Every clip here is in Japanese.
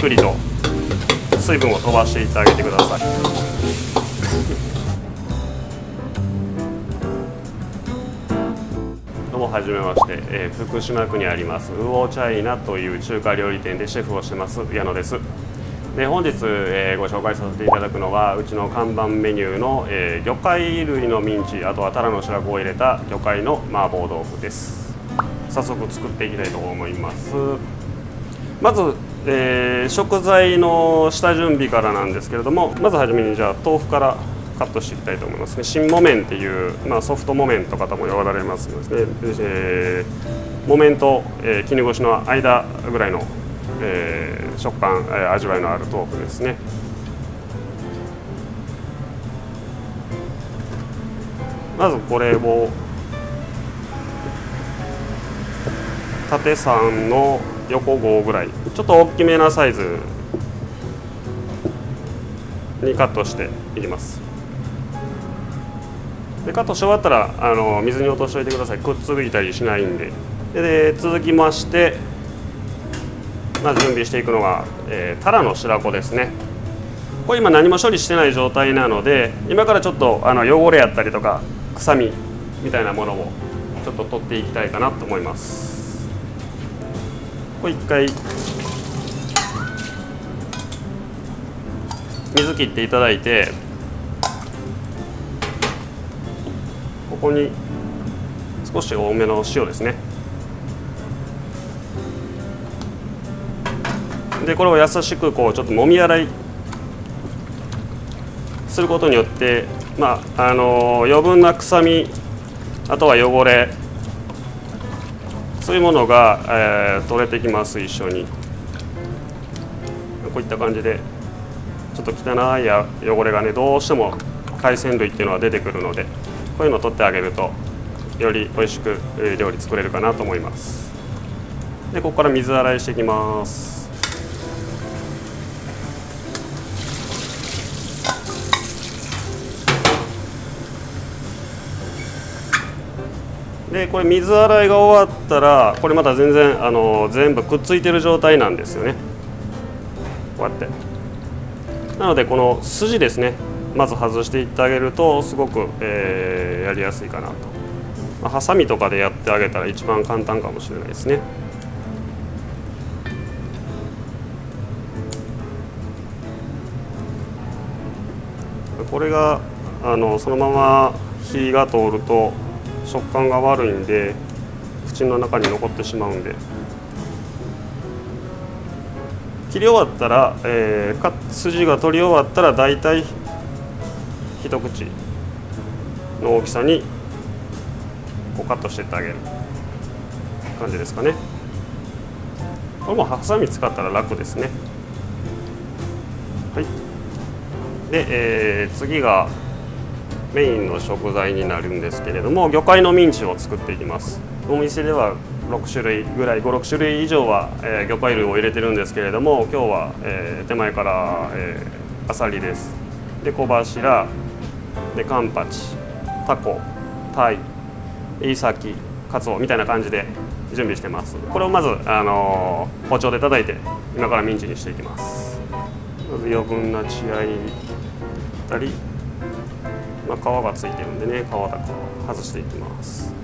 くりと水分を飛ばしていってあげてください。どうもはじめまして、福島区にありますウオチャイナという中華料理店でシェフをしてます矢野です。で本日、ご紹介させていただくのはうちの看板メニューの、魚介類のミンチ、あとはタラの白子を入れた魚介の麻婆豆腐です。早速作っていきたいと思います。まず、食材の下準備からなんですけれども、まずはじめにじゃあ豆腐からカットしていきたいと思いますね。新木綿っていう、ソフト木綿とかとも呼ばれますですね。木綿と、絹ごしの間ぐらいの、食感、味わいのある豆腐ですね。まずこれを縦3の横5ぐらい、ちょっと大きめなサイズにカットしていきます。でカットし終わったら水に落としておいてください。くっついたりしないんで。で続きましてまず準備していくのが、タラの白子ですね。これ今何も処理してない状態なので、今からちょっと汚れやったりとか臭みみたいなものをちょっと取っていきたいかなと思います。これ一回水切っていただいて、ここに少し多めの塩ですね。でこれを優しくこうちょっともみ洗いすることによって、余分な臭み、あとは汚れ、そういうものが、取れてきます。一緒にこういった感じでちょっと汚い汚れがね、どうしても海鮮類っていうのは出てくるので、こういうのを取ってあげるとより美味しく料理作れるかなと思います。でここから水洗いしていきます。でこれ水洗いが終わったら、これまた全然全部くっついてる状態なんですよね。こうやって。なのでこの筋ですね、まず外していってあげるとすごく、やりやすいかなと。ハサミとかでやってあげたら一番簡単かもしれないですね。これがそのまま火が通ると食感が悪いんで、口の中に残ってしまうんで、切り終わったら、筋が取り終わったらだいたい一口の大きさにこうカットしていってあげる感じですかね。これもハサミ使ったら楽ですね。はい。で、次がメインの食材になるんですけれども、魚介のミンチを作っていきます。お店では6種類ぐらい、5、6種類以上は、魚介類を入れてるんですけれども、今日は、手前から、アサリです。で小柱でカンパチ、タコ、タイ、イサキ、カツオみたいな感じで準備してます。これをまず、包丁で叩いて今からミンチにしていきます。まず余分な血合いたり、皮がついてるんでね、皮だけを外していきます。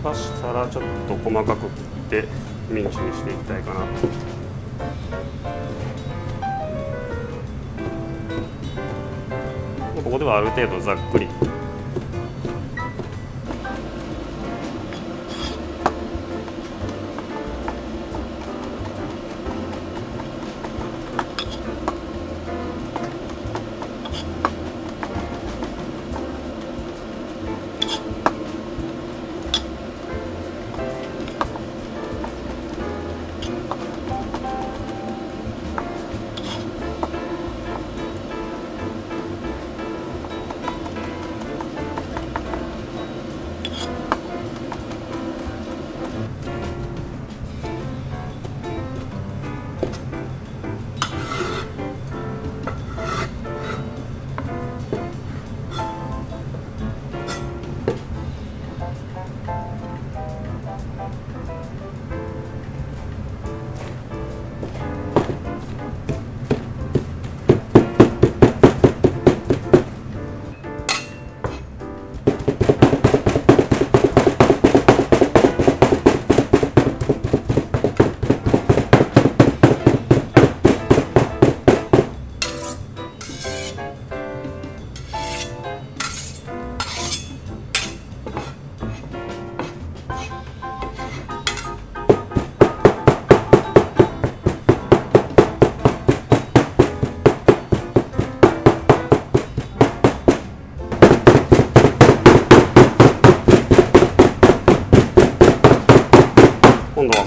そしたらちょっと細かく切ってミンチにしていきたいかなと。ここではある程度ざっくり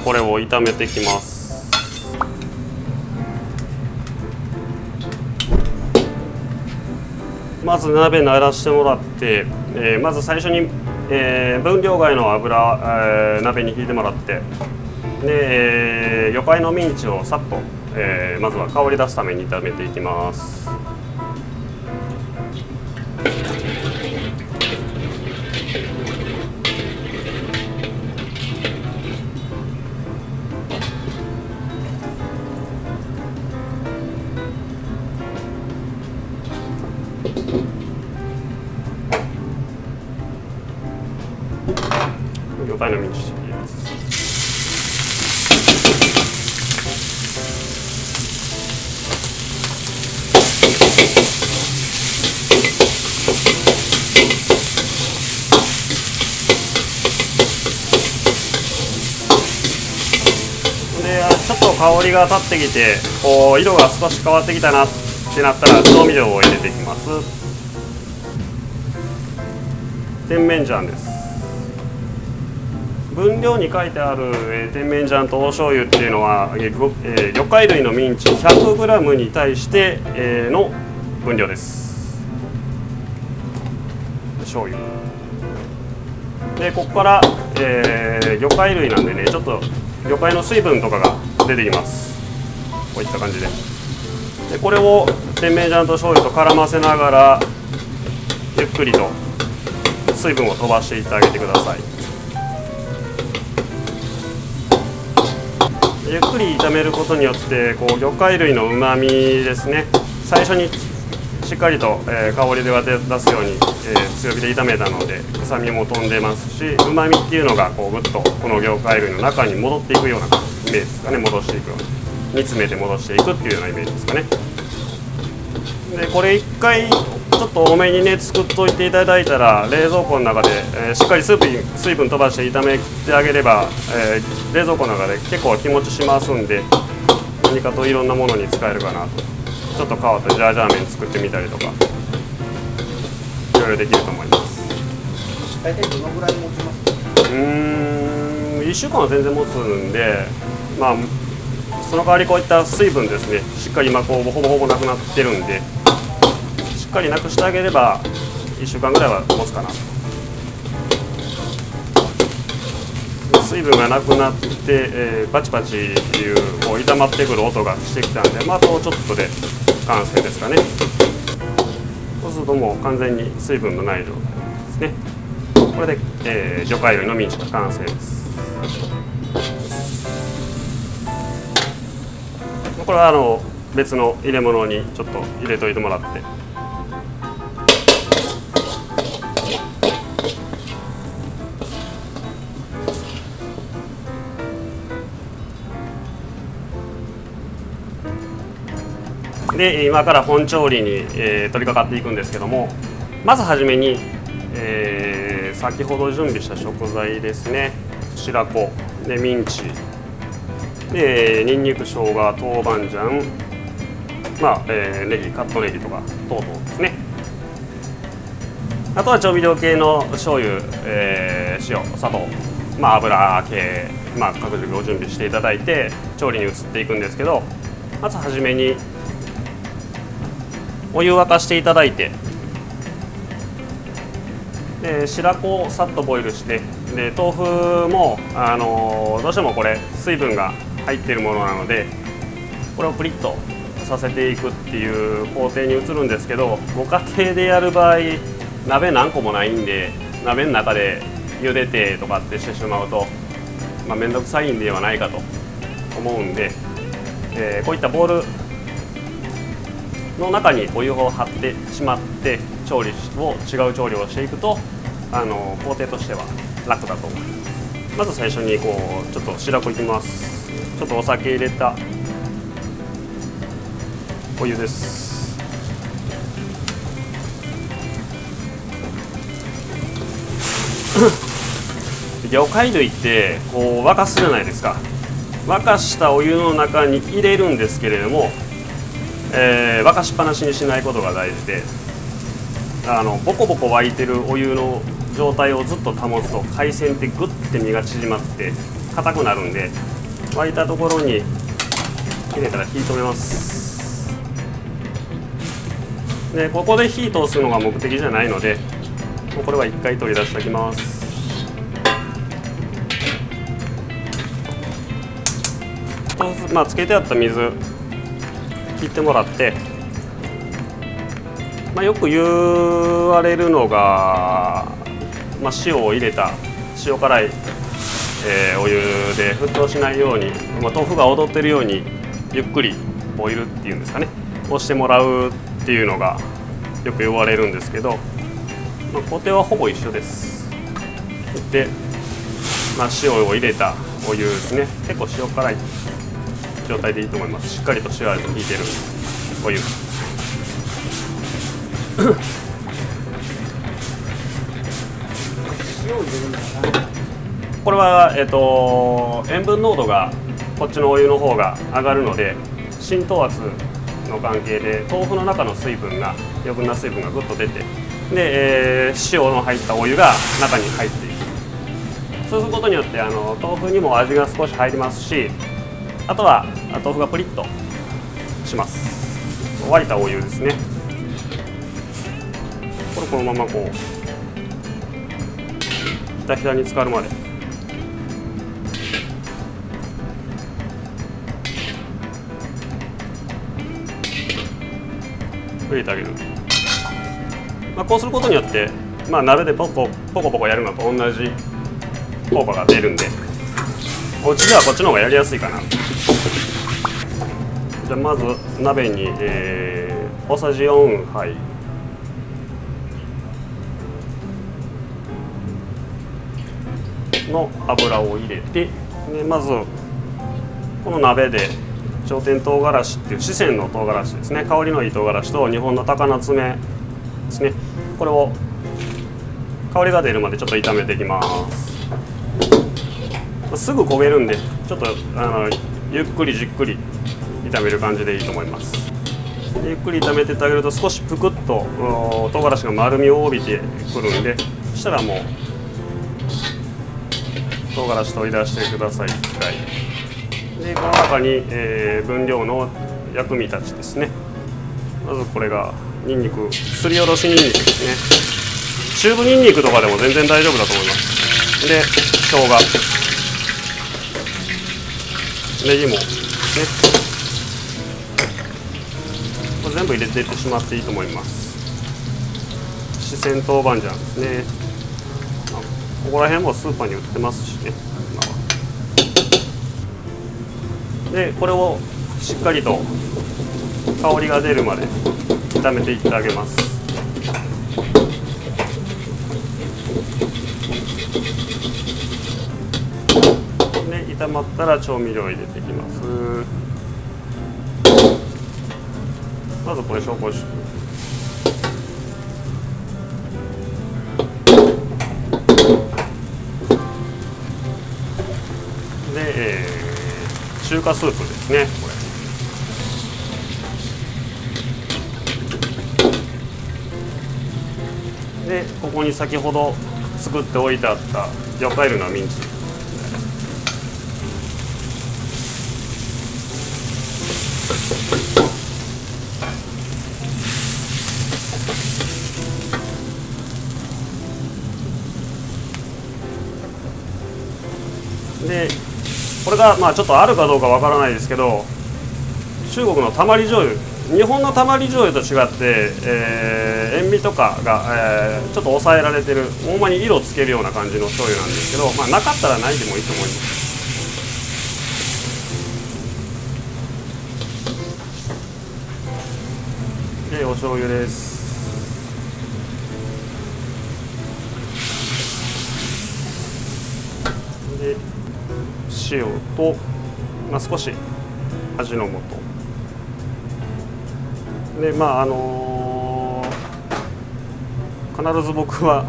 これを炒めていきます。まず鍋慣らしてもらって、まず最初に、分量外の油、鍋に引いてもらって、で、魚介のミンチをさっと、まずは香り出すために炒めていきます。魚介のミンチ入れます。で、ちょっと香りが立ってきて、こう色が少し変わってきたなってなったら調味料を入れていきます。甜麺醤です。分量に書いてある、甜麺醤とお醤油っていうのは、魚介類のミンチ 100g に対して、の分量です。醤油で、ここから、魚介類なんでね、ちょっと魚介の水分とかが出てきます。こういった感じで、これを甜麺醤と醤油と絡ませながらゆっくりと水分を飛ばしていってあげてください。ゆっくり炒めることによってこう魚介類のうまみですね、最初にしっかりと、香りで出すように、強火で炒めたので臭みも飛んでますし、うまみっていうのがこうぐっとこの魚介類の中に戻っていくようなイメージですかね。戻していくように煮詰めて戻していくっていうようなイメージですかね。で、これ1回ちょっと多めにね作っといていただいたら、冷蔵庫の中で、しっかり水分飛ばして炒めてあげれば、冷蔵庫の中で結構日持ちしますんで、何かといろんなものに使えるかなと。ちょっと変わったジャージャー麺作ってみたりとかいろいろできると思います。大体どのぐらい持ちますか？1週間は全然持つんで、まあその代わりこういった水分ですね、しっかり今こうほぼほぼなくなってるんで、しっかりなくしてあげれば1週間ぐらいは持つかなと。水分がなくなって、バチバチいうこう炒まってくる音がしてきたんで、まあ、あとちょっとで完成ですかね。そうするともう完全に水分のない状態ですね。これで、魚介類のミンチが完成です。これは別の入れ物にちょっと入れといてもらって。で、今から本調理に、取り掛かっていくんですけども、まずはじめに、先ほど準備した食材ですね、白子でミンチで、にんにく、生姜、豆板醤、まあネギ、カットネギとか等々ですね。あとは調味料系の醤油、塩、砂糖、まあ、油系、まあ、各自ご準備していただいて調理に移っていくんですけど、まずはじめにお湯を沸かしていただいて、で白子をさっとボイルして、で豆腐も、どうしてもこれ水分が入っているものなので、これをプリッとさせていくっていう工程に移るんですけど、ご家庭でやる場合鍋何個もないんで、鍋の中で茹でてとかってしてしまうと、まあ、面倒くさいんではないかと思うんで、こういったボウルの中にお湯を張ってしまって違う調理をしていくと工程としては楽だと思います。まず最初にこうちょっと白子いきます。ちょっとお酒入れたお湯です。魚介類ってこう沸かすじゃないですか。沸かしたお湯の中に入れるんですけれども、沸かしっぱなしにしないことが大事で、ボコボコ沸いてるお湯の状態をずっと保つと海鮮ってグッて身が縮まって硬くなるんで、沸いたところに入れたら火止めます。でここで火通すのが目的じゃないので、もうこれは1回取り出しておきます。つけてあった水切ってもらって、よく言われるのが、塩を入れた塩辛い、お湯で沸騰しないように、豆腐が踊ってるようにゆっくりボイルっていうんですかね、をしてもらうっていうのがよく言われるんですけど、工程はほぼ一緒です。で、塩を入れたお湯ですね。結構塩辛い状態でいいと思います。しっかりと塩味が効いてるお湯これは、塩分濃度がこっちのお湯の方が上がるので、浸透圧の関係で豆腐の中の余分な水分がぐっと出て、で、塩の入ったお湯が中に入っていく。そうすることによって豆腐にも味が少し入りますし、あとは豆腐がプリッとします。沸いたお湯ですね。これこのままこうひたひたに浸かるまで入れてあげる。こうすることによって、鍋でポコポコやるのと同じ効果が出るんで、お家ではこっちの方がやりやすいかな。じゃあまず鍋に、大さじ4杯の油を入れて、まずこの鍋で朝天唐辛子っていう四川の唐辛子ですね、香りのいい唐辛子と日本の高菜爪ですね、これを香りが出るまでちょっと炒めていきます。すぐ焦げるんで、ちょっとゆっくりじっくり炒める感じでいいと思います。ゆっくり炒めてってあげると少しぷくっと唐辛子が丸みを帯びてくるんで、そしたらもう唐辛子取り出してください。1回でこの中に、分量の薬味たちですね。まずこれがにんにく、すりおろしにんにくですね。チューブにんにくとかでも全然大丈夫だと思います。で生姜、ネギもですね、これ全部入れていってしまっていいと思います。四川豆板醤ですね。ここら辺もスーパーに売ってますしね、今は。でこれをしっかりと香りが出るまで炒めていってあげます。で炒まったら調味料を入れていきます。まずこれ紹興酒、で、中華スープですね。これでここに先ほど作っておいてあった魚介類のミンチ、でこれがちょっとあるかどうかわからないですけど、中国のたまり醤油、日本のたまり醤油と違って、塩味とかが、ちょっと抑えられてる、ほんまに色をつけるような感じの醤油なんですけど、なかったらないでもいいと思います。でお醤油です。で塩と、少し味の素で、必ず僕は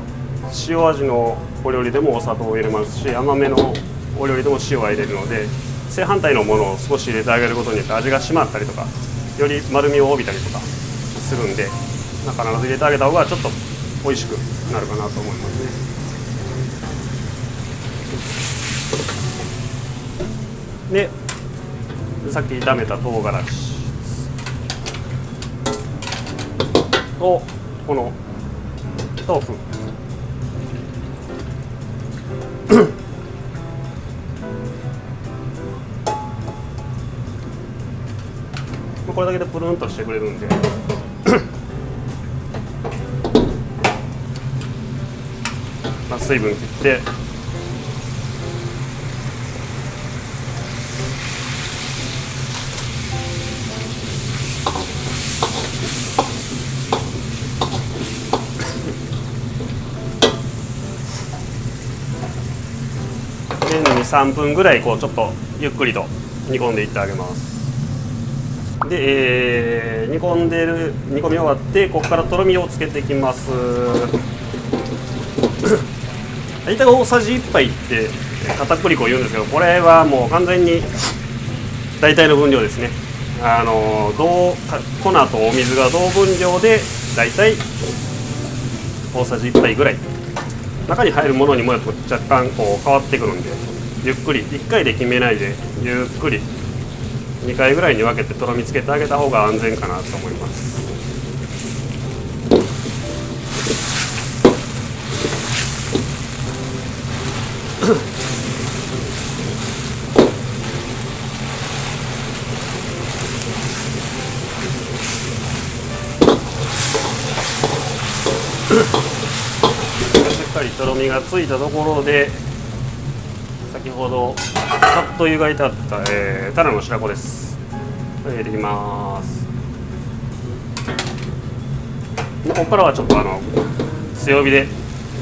塩味のお料理でもお砂糖を入れますし、甘めのお料理でも塩は入れるので、正反対のものを少し入れてあげることによって味が締まったりとか、より丸みを帯びたりとかするんで、必ず入れてあげた方がちょっと美味しくなるかなと思いますね。でさっき炒めた唐辛子とこの豆腐これだけでプルンとしてくれるんでまあ水分切ってで2、3分ぐらいこうちょっとゆっくりと煮込んでいってあげます。で、煮込み終わってここからとろみをつけていきます。大体大さじ1杯って片栗粉を言うんですけど、これはもう完全に大体の分量ですね。粉とお水が同分量で大体大さじ1杯ぐらい、中に入るものにも若干こう変わってくるんで、ゆっくり1回で決めないでゆっくり2回ぐらいに分けてとろみつけてあげた方が安全かなと思います。しっかりとろみがついたところで先ほどさっと湯がいてあった、タラの白子です。これ入れていきます。ここからはちょっと強火で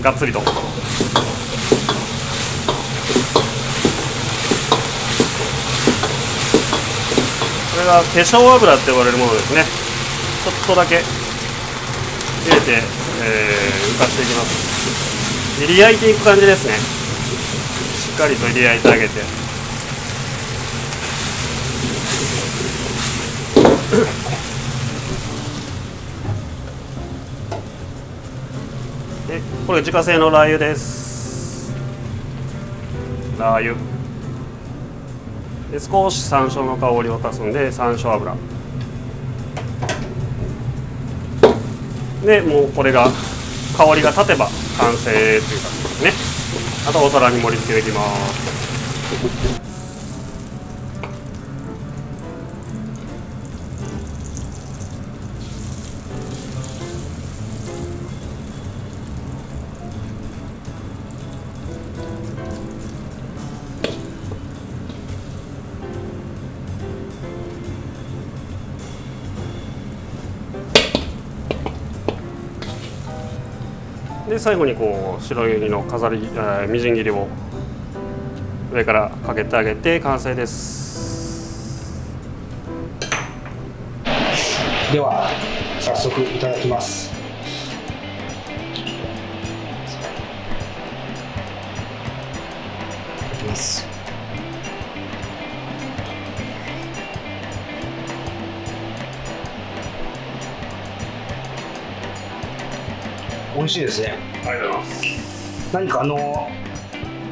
がっつりとこれが化粧油って呼ばれるものですね。ちょっとだけ入れて、浮かしていきます。練り焼いていく感じですね。しっかりと入れ焼いてあげてでこれ自家製のラー油です。ラー油で少し山椒の香りを足すんで山椒油で、もうこれが香りが立てば完成という感じですね。あとお皿に盛り付けていきます。で最後にこう白百合の飾りみじん切りを上からかけてあげて完成です。では早速いただきます。いただきます。美味しいですね。ありがとうございます。何か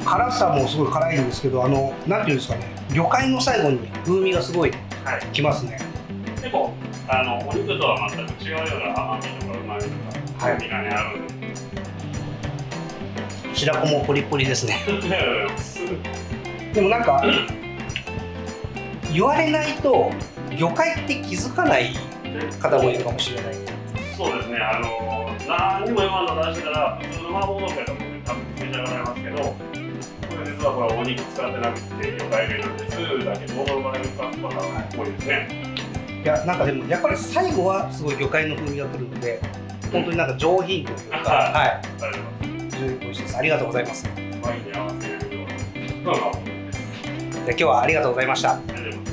辛さもすごい辛いんですけど、なんていうんですかね、魚介の最後に風味がすごいきますね。でもお肉とは全く違うような甘みとかうまみとか風味がね、あるんで。白子もポリポリですね。でもなんか言われないと魚介って気づかない方もいるかもしれない。そうですね。何にも言わんと出してたら普通の麻婆豆腐やと思って多分召し上がられますけど、これ実はこれお肉使ってなくて魚介類なんですだけ驚かれる方が多いですね。いや、なんかでもやっぱり最後はすごい魚介の風味がくるので、本当になんか上品というか、はい、非常に美味しいです。ありがとうございます。ワインに合わせるような。今日はありがとうございました。ありがとうございます。